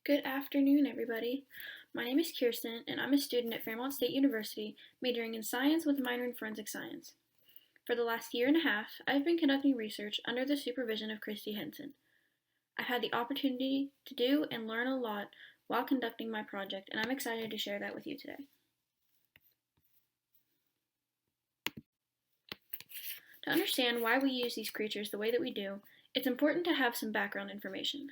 Good afternoon, everybody. My name is Kirsten, and I'm a student at Fairmont State University, majoring in science with a minor in forensic science. For the last year and a half, I've been conducting research under the supervision of Christy Henson. I've had the opportunity to do and learn a lot while conducting my project, and I'm excited to share that with you today. To understand why we use these creatures the way that we do, it's important to have some background information.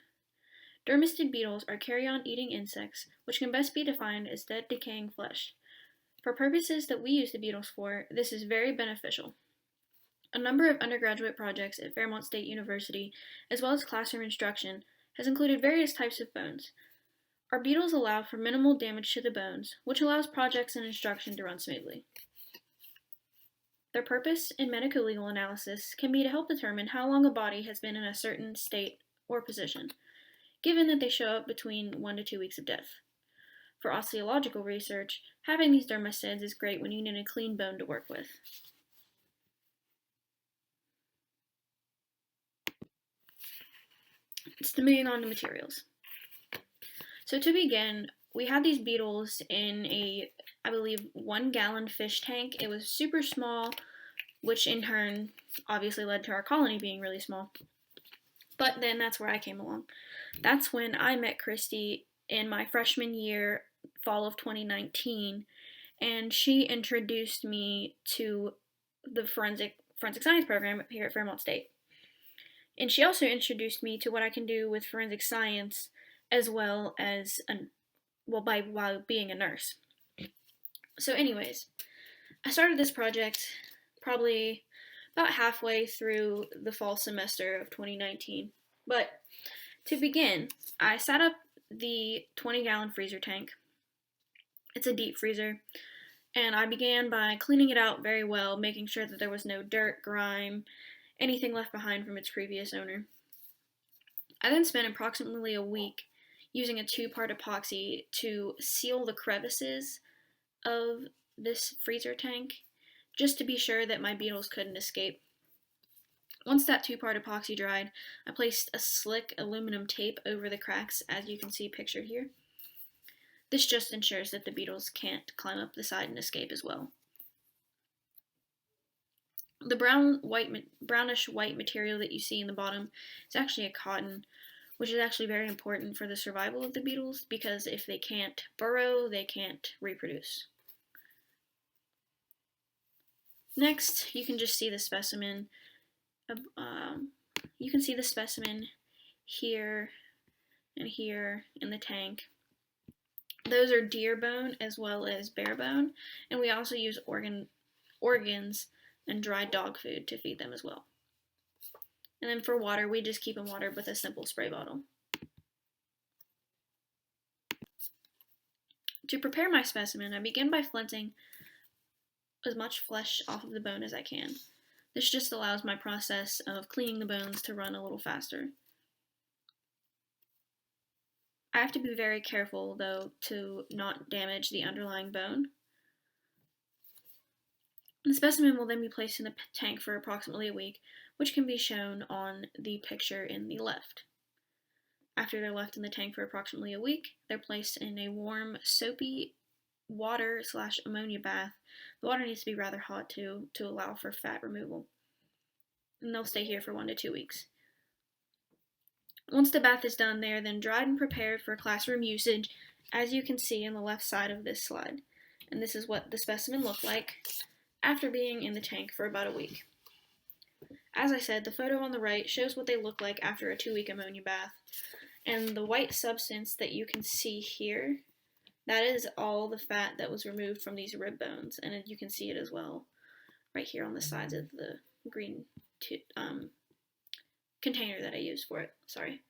Deremstid beetles are carrion-eating insects, which can best be defined as dead, decaying flesh. For purposes that we use the beetles for, this is very beneficial. A number of undergraduate projects at Fairmont State University, as well as classroom instruction, has included various types of bones. Our beetles allow for minimal damage to the bones, which allows projects and instruction to run smoothly. Their purpose in medico-legal analysis can be to help determine how long a body has been in a certain state or position, given that they show up between 1 to 2 weeks of death. For osteological research, having these dermestids is great when you need a clean bone to work with. So moving on to materials. So to begin, we had these beetles in I believe, 1 gallon fish tank. It was super small, which in turn obviously led to our colony being really small. But then that's where I came along. That's when I met Christy in my freshman year, fall of 2019, and she introduced me to the forensic science program here at Fairmont State. And she also introduced me to what I can do with forensic science, as well as while being a nurse. So anyways, I started this project probably about halfway through the fall semester of 2019. But to begin, I set up the 20-gallon freezer tank. It's a deep freezer, and I began by cleaning it out very well, making sure that there was no dirt, grime, anything left behind from its previous owner. I then spent approximately a week using a 2-part epoxy to seal the crevices of this freezer tank, just to be sure that my beetles couldn't escape. Once that 2-part epoxy dried, I placed a slick aluminum tape over the cracks, as you can see pictured here. This just ensures that the beetles can't climb up the side and escape as well. The brownish white material that you see in the bottom is actually a cotton, which is actually very important for the survival of the beetles, because if they can't burrow, they can't reproduce. Next, you can just see the specimen. You can see the specimen here and here in the tank. Those are deer bone as well as bear bone, and we also use organs and dried dog food to feed them as well. And then for water, we just keep them watered with a simple spray bottle. To prepare my specimen, I begin by flinting as much flesh off of the bone as I can. This just allows my process of cleaning the bones to run a little faster. I have to be very careful, though, to not damage the underlying bone. The specimen will then be placed in the tank for approximately a week, which can be shown on the picture in the left. After they're left in the tank for approximately a week, they're placed in a warm, soapy water/ammonia bath. The water needs to be rather hot to allow for fat removal. And they'll stay here for 1 to 2 weeks. Once the bath is done, they are then dried and prepared for classroom usage, as you can see on the left side of this slide. And this is what the specimen looked like after being in the tank for about a week. As I said, the photo on the right shows what they look like after a 2-week ammonia bath. And the white substance that you can see here, that is all the fat that was removed from these rib bones, and you can see it as well right here on the sides of the green container that I used for it. Sorry.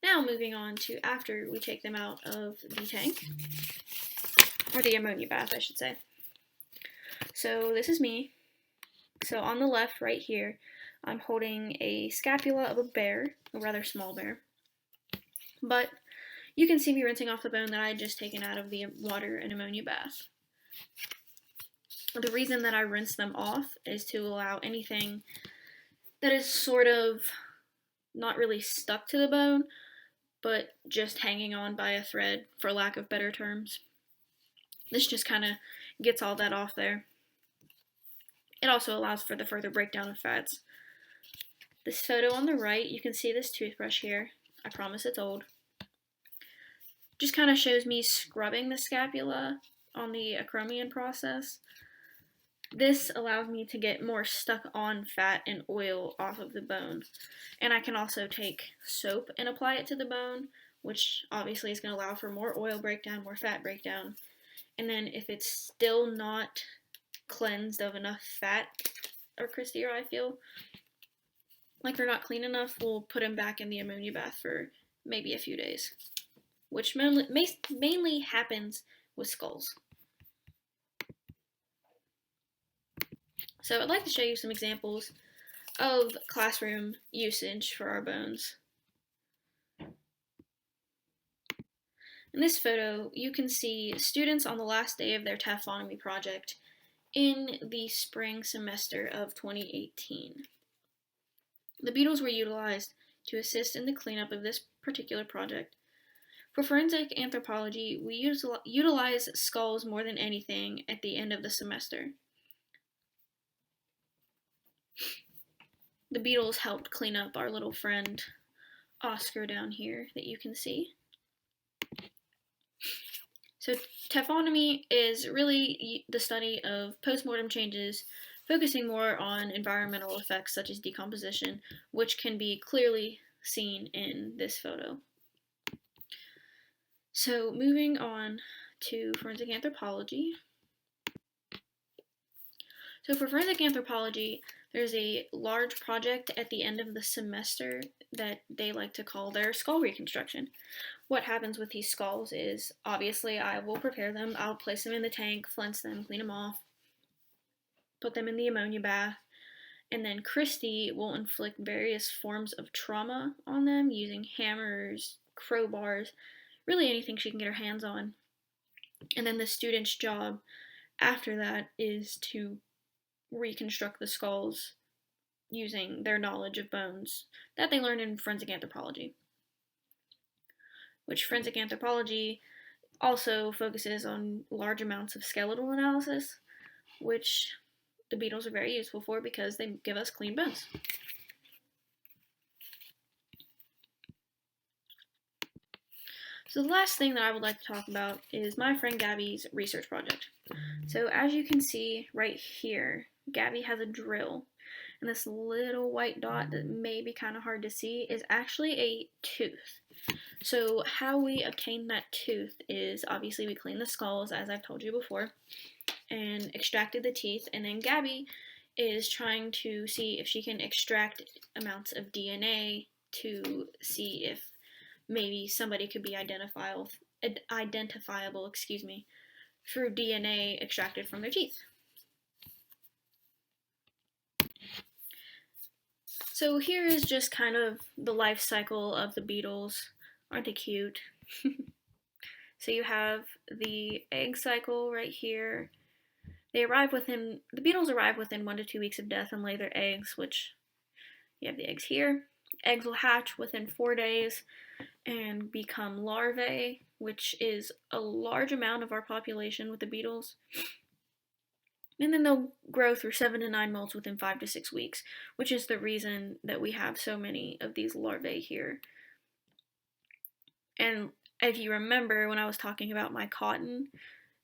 Now moving on to after we take them out of the tank, or the ammonia bath, I should say. So this is me. So on the left right here, I'm holding a scapula of a bear, a rather small bear. But you can see me rinsing off the bone that I had just taken out of the water and ammonia bath. The reason that I rinse them off is to allow anything that is sort of not really stuck to the bone but just hanging on by a thread, for lack of better terms. This just kind of gets all that off there. It also allows for the further breakdown of fats. This photo on the right, you can see this toothbrush here. I promise it's old. Just kind of shows me scrubbing the scapula on the acromion process. This allows me to get more stuck on fat and oil off of the bone. And I can also take soap and apply it to the bone, which obviously is going to allow for more oil breakdown, more fat breakdown. And then if it's still not cleansed of enough fat, or Christy or I feel like they're not clean enough, we'll put them back in the ammonia bath for maybe a few days, which mainly happens with skulls. So I'd like to show you some examples of classroom usage for our bones. In this photo, you can see students on the last day of their taphonomy project in the spring semester of 2018. The beetles were utilized to assist in the cleanup of this particular project. For forensic anthropology, we utilize skulls more than anything at the end of the semester. The beetles helped clean up our little friend Oscar down here that you can see. So taphonomy is really the study of postmortem changes, focusing more on environmental effects such as decomposition, which can be clearly seen in this photo. So moving on to forensic anthropology. So for forensic anthropology, there's a large project at the end of the semester that they like to call their skull reconstruction. What happens with these skulls is, obviously, I will prepare them. I'll place them in the tank, flinch them, clean them off, put them in the ammonia bath, and then Christy will inflict various forms of trauma on them using hammers, crowbars, really anything she can get her hands on. And then the student's job after that is to reconstruct the skulls using their knowledge of bones that they learned in forensic anthropology. Which forensic anthropology also focuses on large amounts of skeletal analysis, which the beetles are very useful for because they give us clean bones. So the last thing that I would like to talk about is my friend Gabby's research project. So as you can see right here, Gabby has a drill, and this little white dot that may be kind of hard to see is actually a tooth. So how we obtain that tooth is obviously we clean the skulls, as I've told you before, and extracted the teeth, and then Gabby is trying to see if she can extract amounts of DNA to see if maybe somebody could be identifiable, through DNA extracted from their teeth. So here is just kind of the life cycle of the beetles. Aren't they cute? So you have the egg cycle right here. The beetles arrive within 1 to 2 weeks of death and lay their eggs, which you have the eggs here. Eggs will hatch within 4 days and become larvae, which is a large amount of our population with the beetles. And then they'll grow through 7 to 9 molts within 5 to 6 weeks, which is the reason that we have so many of these larvae here. And if you remember when I was talking about my cotton,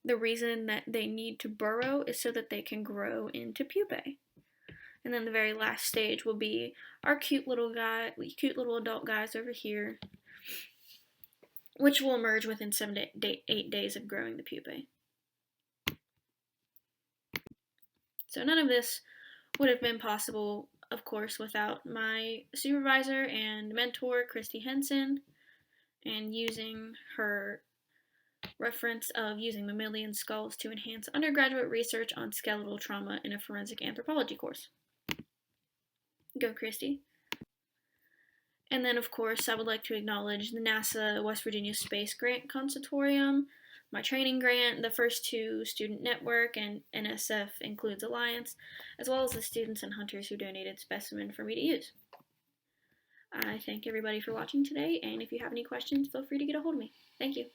the reason that they need to burrow is so that they can grow into pupae. And then the very last stage will be our cute little adult guys over here, which will emerge within 7 to 8 days of growing the pupae. So none of this would have been possible, of course, without my supervisor and mentor, Christy Henson, and using her reference of using mammalian skulls to enhance undergraduate research on skeletal trauma in a forensic anthropology course. Go, Christy. And then, of course, I would like to acknowledge the NASA West Virginia Space Grant Consortium, my training grant, the first 2 Student Network, and NSF Includes Alliance, as well as the students and hunters who donated specimen for me to use. I thank everybody for watching today, and if you have any questions, feel free to get a hold of me. Thank you.